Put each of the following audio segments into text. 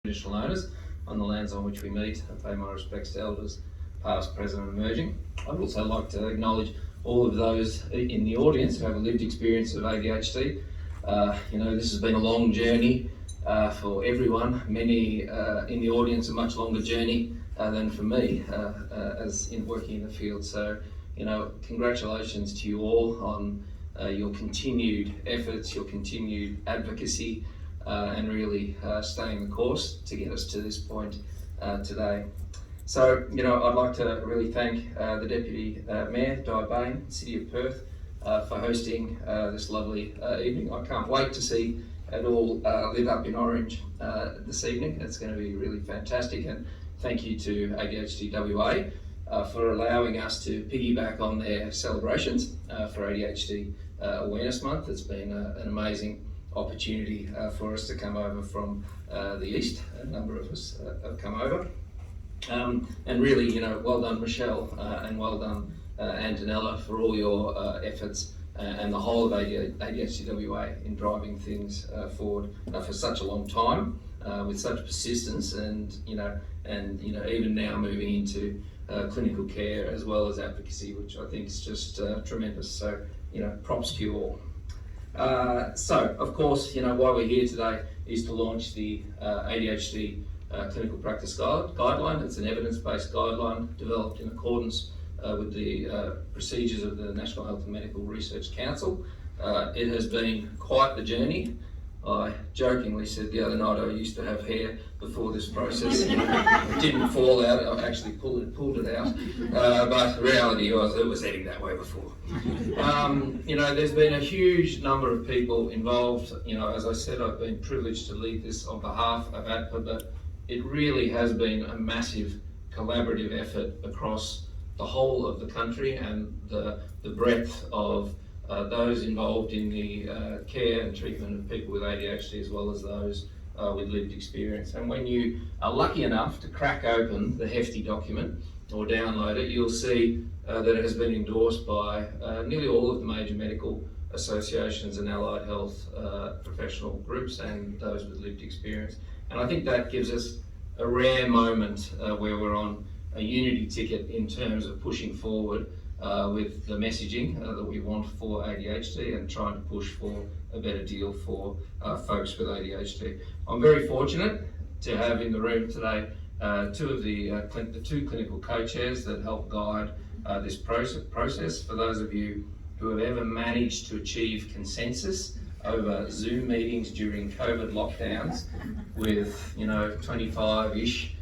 traditional owners on the lands on which we meet. I pay my respects to elders, past, present and emerging. I'd also like to acknowledge all of those in the audience who have a lived experience of ADHD. This has been a long journey for everyone. Many in the audience, a much longer journey than for me as in working in the field. So, congratulations to you all on your continued efforts, your continued advocacy, and really staying the course to get us to this point today. So, I'd like to really thank the Deputy Mayor, Di Bain, City of Perth, for hosting this lovely evening. I can't wait to see it all lit up in orange this evening. It's going to be really fantastic, and thank you to ADHD WA for allowing us to piggyback on their celebrations for ADHD Awareness Month. It's been an amazing opportunity for us to come over from the east. A number of us have come over. And really, well done Michelle and well done Antonella for all your efforts and the whole of ADHD WA in driving things forward for such a long time with such persistence, and even now moving into clinical care as well as advocacy, which I think is just tremendous. So props to you all. So of course, why we're here today is to launch the ADHD clinical practice guideline. It's an evidence-based guideline developed in accordance with the procedures of the National Health and Medical Research Council. It has been quite the journey. I jokingly said the other night I used to have hair before this process. It didn't fall out, I actually pulled it out. But the reality was it was heading that way before. There's been a huge number of people involved. As I said, I've been privileged to lead this on behalf of ADPA, but it really has been a massive collaborative effort across the whole of the country and the breadth of those involved in the care and treatment of people with ADHD, as well as those with lived experience. And when you are lucky enough to crack open the hefty document or download it, you'll see that it has been endorsed by nearly all of the major medical associations and allied health professional groups and those with lived experience. And I think that gives us a rare moment where we're on a unity ticket in terms of pushing forward with the messaging that we want for ADHD and trying to push for a better deal for folks with ADHD. I'm very fortunate to have in the room today the two clinical co-chairs that help guide this process. For those of you who have ever managed to achieve consensus over Zoom meetings during COVID lockdowns with 25-ish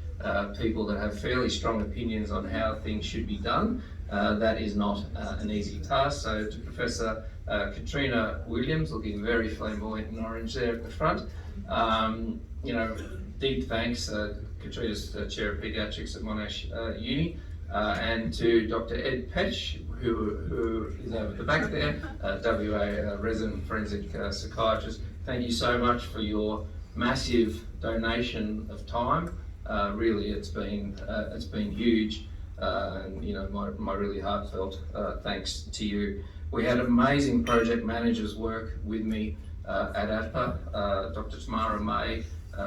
people that have fairly strong opinions on how things should be done, that is not an easy task. So to Professor Katrina Williams, looking very flamboyant and orange there at the front, deep thanks. Katrina's the Chair of Paediatrics at Monash Uni, and to Dr. Ed Petch, who is over the back there, WA resident forensic psychiatrist. Thank you so much for your massive donation of time. Really, it's been huge, and my really heartfelt thanks to you. We had amazing project managers work with me at ADPA. Dr. Tamara May,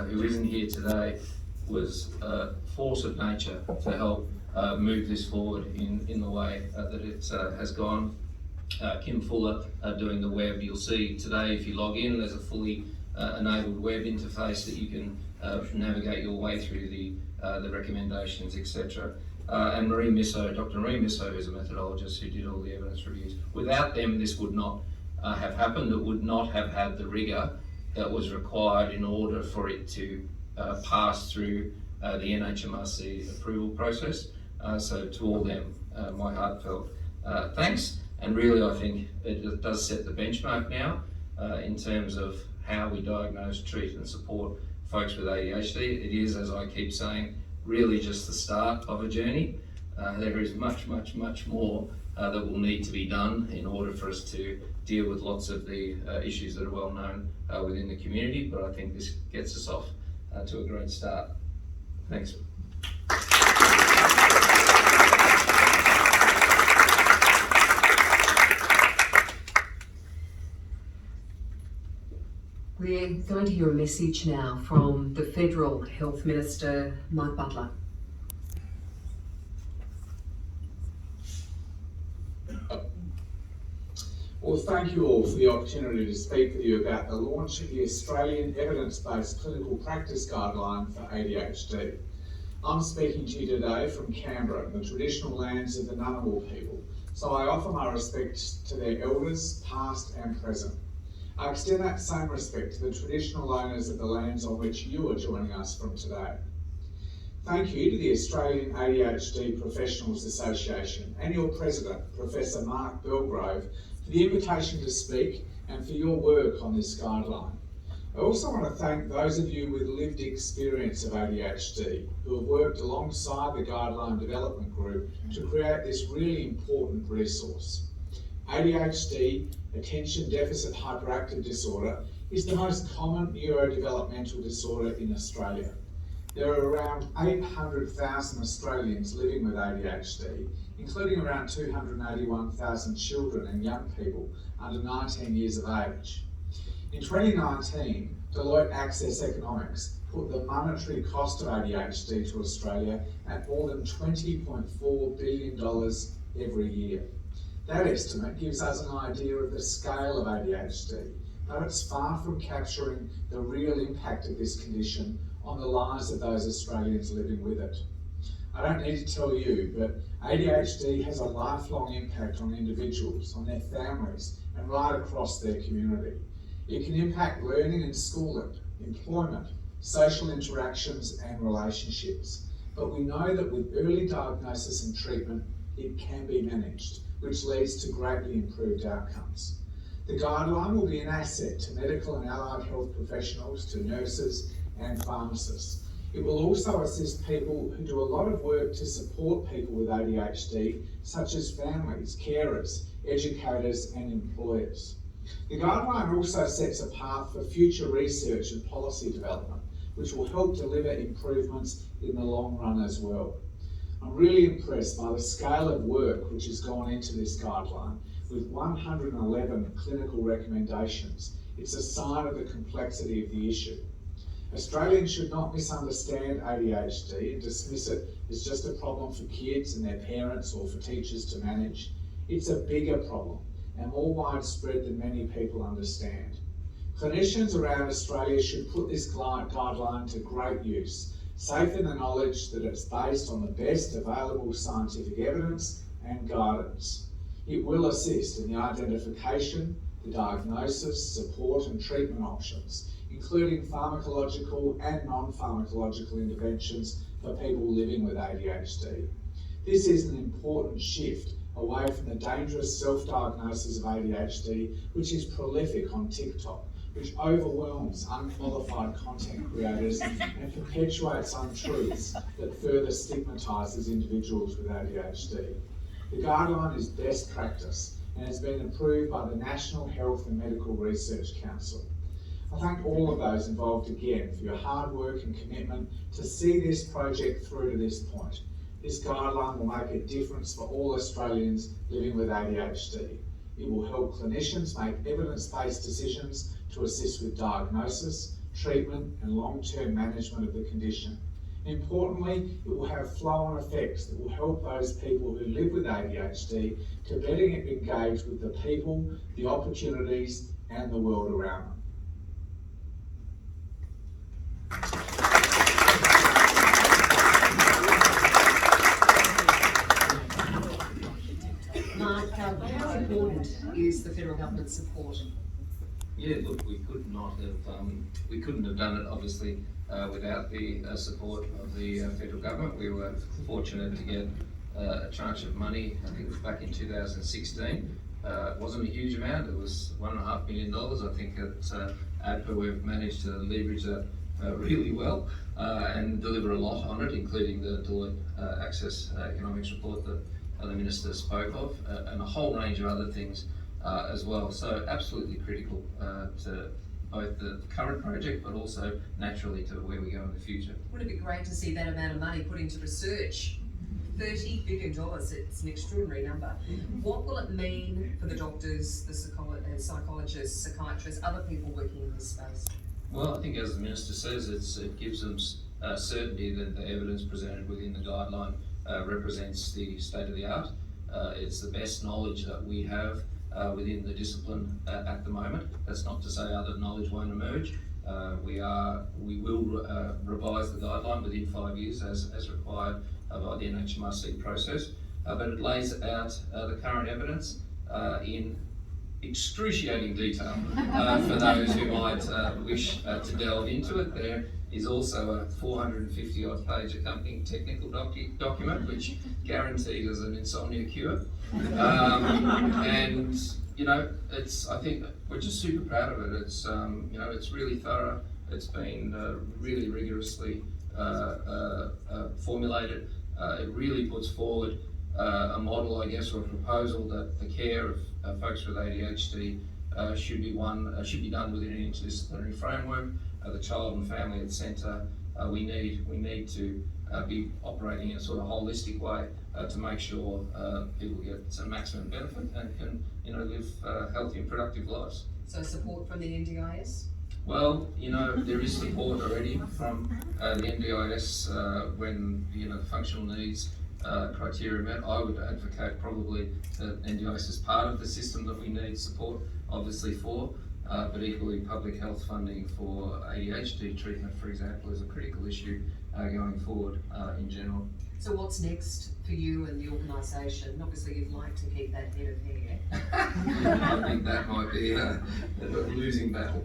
who isn't here today, was a force of nature to help move this forward in the way that it has gone. Kim Fuller doing the web. You'll see today if you log in, there's a fully enabled web interface that you can navigate your way through the recommendations, etc. And Dr. Marie Misso, who's a methodologist who did all the evidence reviews. Without them, this would not have happened. It would not have had the rigour that was required in order for it to pass through the NHMRC approval process. So to all them, my heartfelt thanks. And really, I think it does set the benchmark now in terms of how we diagnose, treat and support folks with ADHD. It is, as I keep saying, really just the start of a journey. There is much, much, much more that will need to be done in order for us to deal with lots of the issues that are well known within the community, but I think this gets us off to a great start. Thanks. We're going to hear a message now from the Federal Health Minister, Mike Butler. Well, thank you all for the opportunity to speak with you about the launch of the Australian Evidence-Based Clinical Practice Guideline for ADHD. I'm speaking to you today from Canberra, the traditional lands of the Ngunnawal people, so I offer my respects to their elders, past and present. I extend that same respect to the traditional owners of the lands on which you are joining us from today. Thank you to the Australian ADHD Professionals Association and your President, Professor Mark Belgrove, for the invitation to speak and for your work on this guideline. I also want to thank those of you with lived experience of ADHD who have worked alongside the Guideline Development Group to create this really important resource. ADHD, Attention Deficit Hyperactive Disorder, is the most common neurodevelopmental disorder in Australia. There are around 800,000 Australians living with ADHD, including around 281,000 children and young people under 19 years of age. In 2019, Deloitte Access Economics put the monetary cost of ADHD to Australia at more than $20.4 billion every year. That estimate gives us an idea of the scale of ADHD, but it's far from capturing the real impact of this condition on the lives of those Australians living with it. I don't need to tell you, but ADHD has a lifelong impact on individuals, on their families, and right across their community. It can impact learning and schooling, employment, social interactions, and relationships. But we know that with early diagnosis and treatment, it can be managed, which leads to greatly improved outcomes. The guideline will be an asset to medical and allied health professionals, to nurses and pharmacists. It will also assist people who do a lot of work to support people with ADHD, such as families, carers, educators and employers. The guideline also sets a path for future research and policy development, which will help deliver improvements in the long run as well. I'm really impressed by the scale of work which has gone into this guideline, with 111 clinical recommendations. It's a sign of the complexity of the issue. Australians should not misunderstand ADHD and dismiss it as just a problem for kids and their parents or for teachers to manage. It's a bigger problem and more widespread than many people understand. Clinicians around Australia should put this guideline to great use, safe in the knowledge that it's based on the best available scientific evidence and guidance. It will assist in the identification, the diagnosis, support and treatment options, including pharmacological and non-pharmacological interventions for people living with ADHD. This is an important shift away from the dangerous self-diagnosis of ADHD, which is prolific on TikTok, which overwhelms unqualified content creators and perpetuates untruths that further stigmatises individuals with ADHD. The guideline is best practice and has been approved by the National Health and Medical Research Council. I thank all of those involved again for your hard work and commitment to see this project through to this point. This guideline will make a difference for all Australians living with ADHD. It will help clinicians make evidence-based decisions to assist with diagnosis, treatment and long-term management of the condition. Importantly, it will have flow-on effects that will help those people who live with ADHD to better engage with the people, the opportunities and the world around them. Mark, how important is the federal government's support? Yeah, look, we couldn't have done it obviously without the support of the federal government. We were fortunate to get a tranche of money. I think it was back in 2016. It wasn't a huge amount. It was $1.5 million. I think at ADPA we've managed to leverage that really well and deliver a lot on it, including the Deloitte Access Economics report that the Minister spoke of, and a whole range of other things as well. So absolutely critical to both the current project, but also naturally to where we go in the future. Wouldn't it be great to see that amount of money put into research $30 billion, it's an extraordinary number. What will it mean for the doctors, the psychologists, psychiatrists, other people working in this space? Well, I think as the Minister says, it gives them certainty that the evidence presented within the guideline represents the state of the art. It's the best knowledge that we have within the discipline at the moment. That's not to say other knowledge won't emerge. We will revise the guideline within 5 years as required by the NHMRC process, but it lays out the current evidence in excruciating detail for those who might wish to delve into it. There is also a 450 odd page accompanying technical document which guarantees as an insomnia cure. And you know, I think we're just super proud of it. It's you know, it's really thorough. It's been really rigorously formulated. It really puts forward a model, I guess, or a proposal that the care of folks with ADHD should be done within an interdisciplinary framework. The child and family at the centre. We need to be operating in a sort of holistic way to make sure people get some maximum benefit and can, you know, live healthy and productive lives. So support from the NDIS? Well, you know, there is support already from the NDIS when, you know, the functional needs criteria met. I would advocate probably that NDIS is part of the system that we need support, obviously, for. But equally, public health funding for ADHD treatment, for example, is a critical issue going forward in general. So what's next for you and the organisation? Obviously, you'd like to keep that head of hair. I think that might be a losing battle.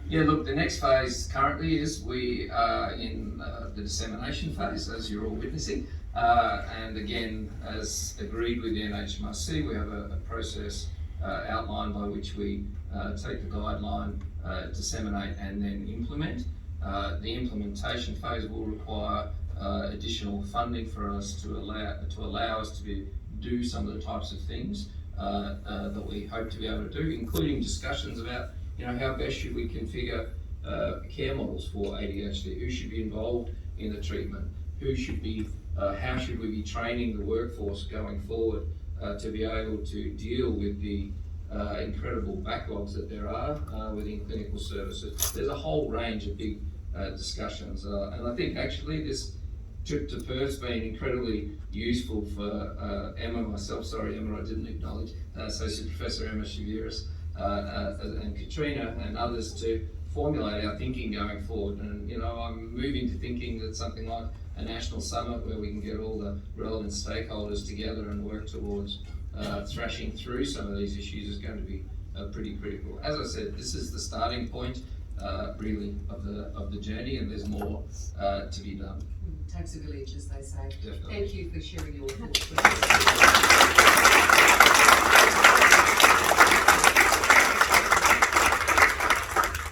Yeah, look, the next phase currently is we are in the dissemination phase, as you're all witnessing. And again, as agreed with the NHMRC, we have a process outline by which we take the guideline, disseminate and then implement. The implementation phase will require additional funding for us to allow us to do some of the types of things that we hope to be able to do, including discussions about, you know, how best should we configure care models for ADHD, who should be involved in the treatment, how should we be training the workforce going forward to be able to deal with the incredible backlogs that there are within clinical services. There's a whole range of big discussions, and I think actually this trip to Perth's been incredibly useful for Emma, I didn't acknowledge, Associate Professor Emma Shaviris and Katrina and others to formulate our thinking going forward. And you know, I'm moving to thinking that something like a national summit where we can get all the relevant stakeholders together and work towards thrashing through some of these issues is going to be pretty critical. As I said, this is the starting point really of the journey, and there's more to be done. Takes a village, as they say. Definitely. Thank you for sharing your thoughts with us.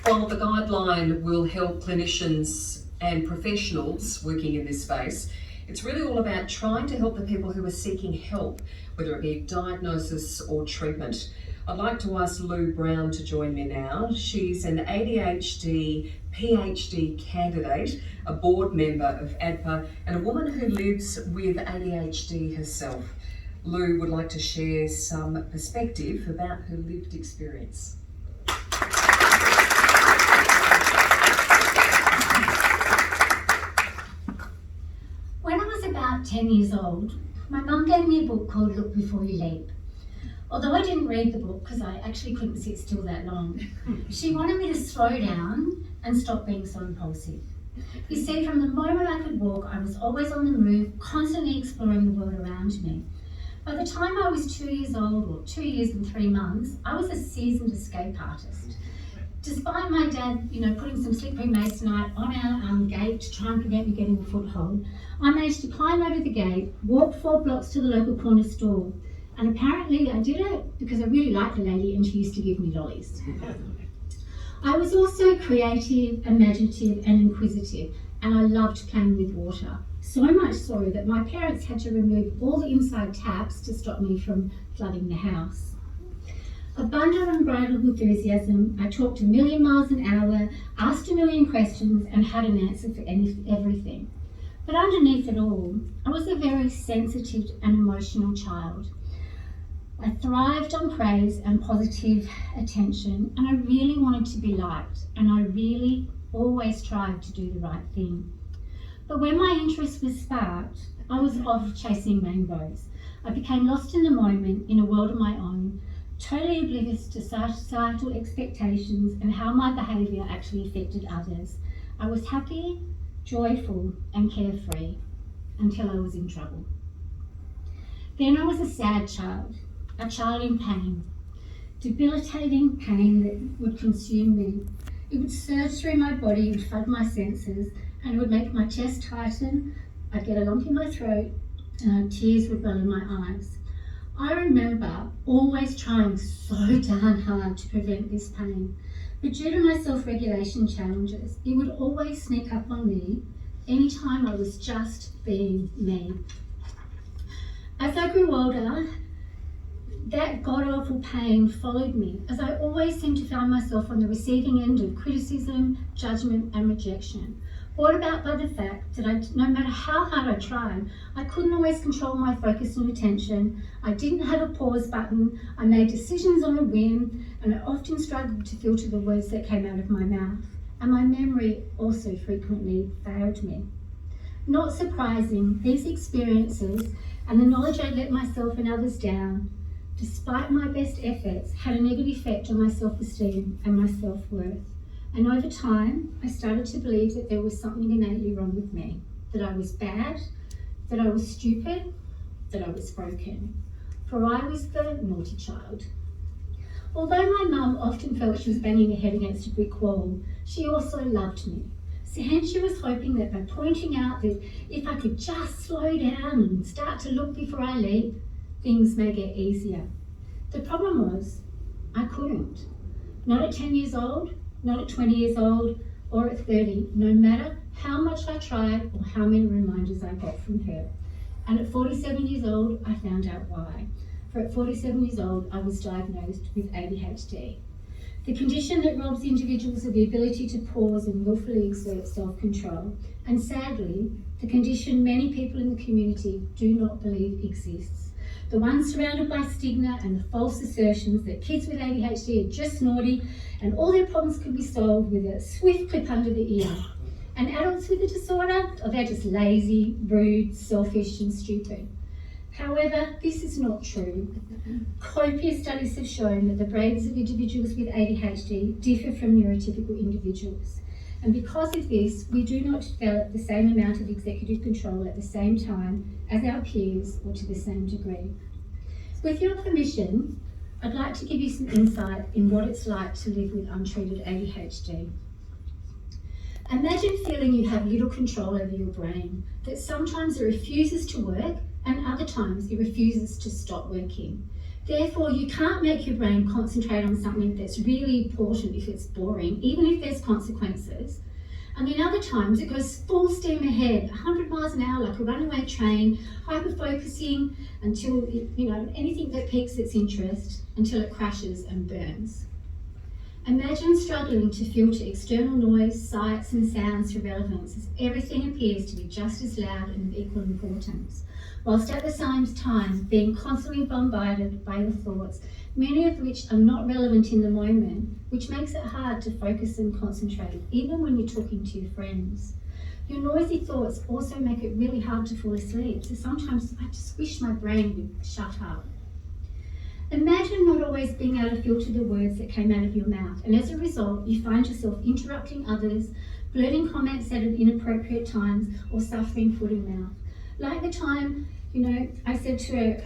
While the guideline will help clinicians and professionals working in this space, it's really all about trying to help the people who are seeking help, whether it be diagnosis or treatment. I'd like to ask Lou Brown to join me now. She's an ADHD PhD candidate, a board member of ADPA, and a woman who lives with ADHD herself. Lou would like to share some perspective about her lived experience. When I was about 10 years old, my mum gave me a book called Look Before You Leap. Although I didn't read the book because I actually couldn't sit still that long, she wanted me to slow down and stop being so impulsive. You see, from the moment I could walk, I was always on the move, constantly exploring the world around me. By the time I was 2 years old, or 2 years and 3 months, I was a seasoned escape artist. Despite my dad, putting some slippery masonite on our gate to try and prevent me getting a foothold, I managed to climb over the gate, walk 4 blocks to the local corner store, and apparently I did it because I really liked the lady and she used to give me lollies. I was also creative, imaginative and inquisitive, and I loved playing with water. So much so that my parents had to remove all the inside taps to stop me from flooding the house. Abundant and unbridled enthusiasm, I talked a million miles an hour, asked a million questions and had an answer for everything. But underneath it all, I was a very sensitive and emotional child. I thrived on praise and positive attention, and I really wanted to be liked, and I really always tried to do the right thing. But when my interest was sparked, I was off chasing rainbows. I became lost in the moment in a world of my own, totally oblivious to societal expectations and how my behaviour actually affected others. I was happy, joyful and carefree until I was in trouble. Then I was a sad child, a child in pain, debilitating pain that would consume me. It would surge through my body, it would flood my senses, and it would make my chest tighten. I'd get a lump in my throat, and tears would well in my eyes. I remember always trying so darn hard to prevent this pain, but due to my self-regulation challenges, it would always sneak up on me anytime I was just being me. As I grew older, that god-awful pain followed me, as I always seemed to find myself on the receiving end of criticism, judgment and rejection. Brought about by the fact that no matter how hard I tried, I couldn't always control my focus and attention. I didn't have a pause button, I made decisions on a whim, and I often struggled to filter the words that came out of my mouth. And my memory also frequently failed me. Not surprising, these experiences and the knowledge I'd let myself and others down, despite my best efforts, had a negative effect on my self-esteem and my self-worth. And over time, I started to believe that there was something innately wrong with me, that I was bad, that I was stupid, that I was broken, for I was the naughty child. Although my mum often felt she was banging her head against a brick wall, she also loved me. So hence she was hoping that by pointing out that if I could just slow down and start to look before I leap, things may get easier. The problem was, I couldn't. Not at 10 years old, not at 20 years old, or at 30, no matter how much I tried or how many reminders I got from her. And at 47 years old, I found out why. For at 47 years old, I was diagnosed with ADHD. The condition that robs individuals of the ability to pause and willfully exert self-control. And sadly, the condition many people in the community do not believe exists. The ones surrounded by stigma and the false assertions that kids with ADHD are just naughty and all their problems could be solved with a swift clip under the ear. And adults with the disorder, they're just lazy, rude, selfish and stupid. However, this is not true. Copious studies have shown that the brains of individuals with ADHD differ from neurotypical individuals. And because of this, we do not develop the same amount of executive control at the same time as our peers or to the same degree. With your permission, I'd like to give you some insight in what it's like to live with untreated ADHD. Imagine feeling you have little control over your brain, that sometimes it refuses to work and other times it refuses to stop working. Therefore, you can't make your brain concentrate on something that's really important if it's boring, even if there's consequences. And then other times it goes full steam ahead, 100 miles an hour like a runaway train, hyper-focusing until, anything that piques its interest until it crashes and burns. Imagine struggling to filter external noise, sights and sounds for relevance as everything appears to be just as loud and of equal importance, whilst at the same time being constantly bombarded by your thoughts, many of which are not relevant in the moment, which makes it hard to focus and concentrate, even when you're talking to your friends. Your noisy thoughts also make it really hard to fall asleep, so sometimes I just wish my brain would shut up. Imagine not always being able to filter the words that came out of your mouth, and as a result, you find yourself interrupting others, blurting comments at inappropriate times, or suffering foot and mouth. Like the time, I said to her,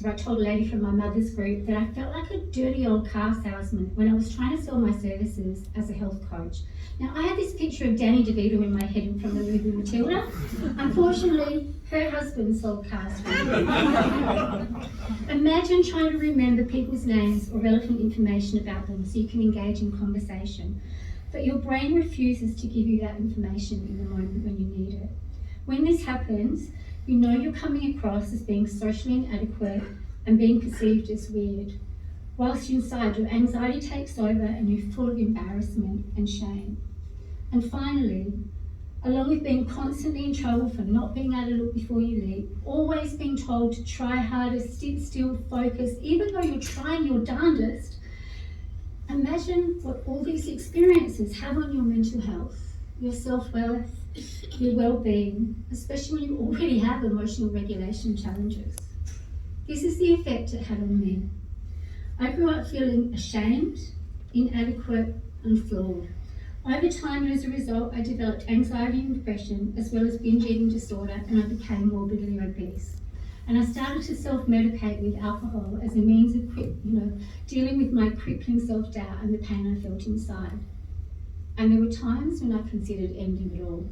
I told a lady from my mother's group that I felt like a dirty old car salesman when I was trying to sell my services as a health coach. Now, I had this picture of Danny DeVito in my head from the movie Matilda. Unfortunately, her husband sold cars for me. Imagine trying to remember people's names or relevant information about them so you can engage in conversation, but your brain refuses to give you that information in the moment when you need it. When this happens, you know you're coming across as being socially inadequate and being perceived as weird. Whilst inside, your anxiety takes over and you're full of embarrassment and shame. And finally, along with being constantly in trouble for not being able to look before you leap, always being told to try harder, sit still, focus, even though you're trying your darndest. Imagine what all these experiences have on your mental health, your self-worth, your well-being, especially when you already have emotional regulation challenges. This is the effect it had on me. I grew up feeling ashamed, inadequate, and flawed. Over time, and as a result, I developed anxiety and depression, as well as binge eating disorder, and I became morbidly obese. And I started to self-medicate with alcohol as a means of dealing with my crippling self-doubt and the pain I felt inside. And there were times when I considered ending it all.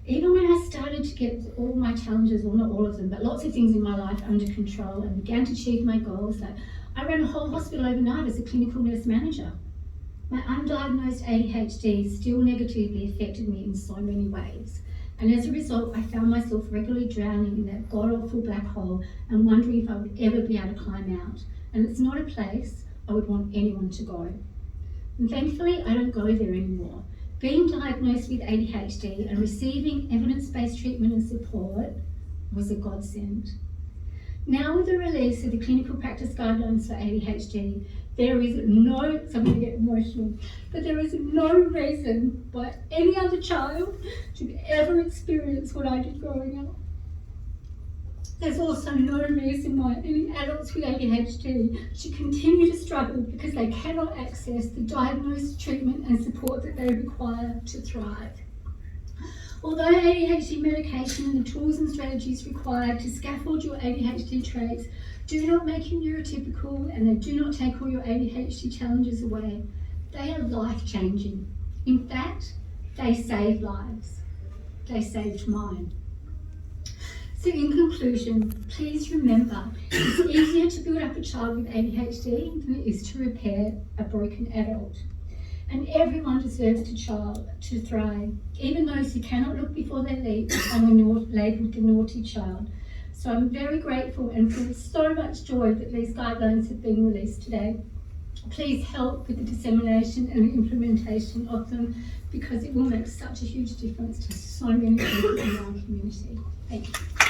Even when I started to get all my challenges, well, not all of them, but lots of things in my life under control and began to achieve my goals, like I ran a whole hospital overnight as a clinical nurse manager. My undiagnosed ADHD still negatively affected me in so many ways. And as a result, I found myself regularly drowning in that god-awful black hole and wondering if I would ever be able to climb out. And it's not a place I would want anyone to go. And thankfully, I don't go there anymore. Being diagnosed with ADHD and receiving evidence-based treatment and support was a godsend. Now with the release of the clinical practice guidelines for ADHD, there is no, so I'm going to get emotional, but there is no reason why any other child should ever experience what I did growing up. There's also no reason why any adults with ADHD should continue to struggle because they cannot access the diagnosed treatment and support that they require to thrive. Although ADHD medication and the tools and strategies required to scaffold your ADHD traits do not make you neurotypical and they do not take all your ADHD challenges away, they are life-changing. In fact, they save lives. They saved mine. So in conclusion, please remember, it's easier to build up a child with ADHD than it is to repair a broken adult. And everyone deserves to thrive, even those who cannot look before they leap and were labelled the naughty child. So I'm very grateful and feel so much joy that these guidelines have been released today. Please help with the dissemination and the implementation of them because it will make such a huge difference to so many people in our community. Thank you.